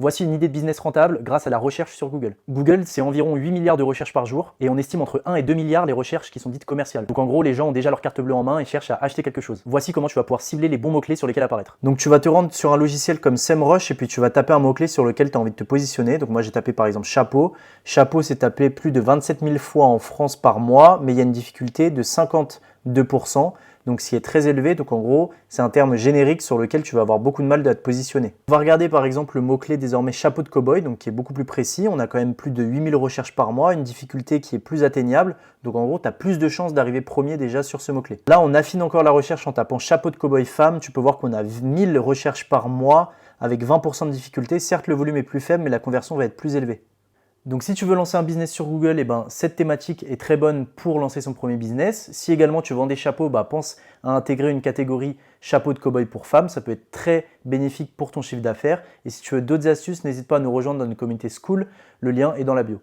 Voici une idée de business rentable grâce à la recherche sur Google. Google, c'est environ 8 milliards de recherches par jour et on estime entre 1 et 2 milliards les recherches qui sont dites commerciales. Donc en gros, les gens ont déjà leur carte bleue en main et cherchent à acheter quelque chose. Voici comment tu vas pouvoir cibler les bons mots-clés sur lesquels apparaître. Donc tu vas te rendre sur un logiciel comme SEMrush et puis tu vas taper un mot-clé sur lequel tu as envie de te positionner. Donc moi j'ai tapé par exemple chapeau. Chapeau, c'est tapé plus de 27 000 fois en France par mois, mais il y a une difficulté de 52%. Donc ce qui est très élevé, donc en gros, c'est un terme générique sur lequel tu vas avoir beaucoup de mal à te positionner. On va regarder par exemple le mot-clé désormais chapeau de cow-boy, donc qui est beaucoup plus précis. On a quand même plus de 8000 recherches par mois, une difficulté qui est plus atteignable. Donc en gros, tu as plus de chances d'arriver premier déjà sur ce mot-clé. Là, on affine encore la recherche en tapant chapeau de cow-boy femme. Tu peux voir qu'on a 1000 recherches par mois avec 20% de difficulté. Certes, le volume est plus faible, mais la conversion va être plus élevée. Donc si tu veux lancer un business sur Google, cette thématique est très bonne pour lancer son premier business. Si également tu vends des chapeaux, pense à intégrer une catégorie chapeau de cow-boy pour femmes. Ça peut être très bénéfique pour ton chiffre d'affaires. Et si tu veux d'autres astuces, n'hésite pas à nous rejoindre dans une communauté School. Le lien est dans la bio.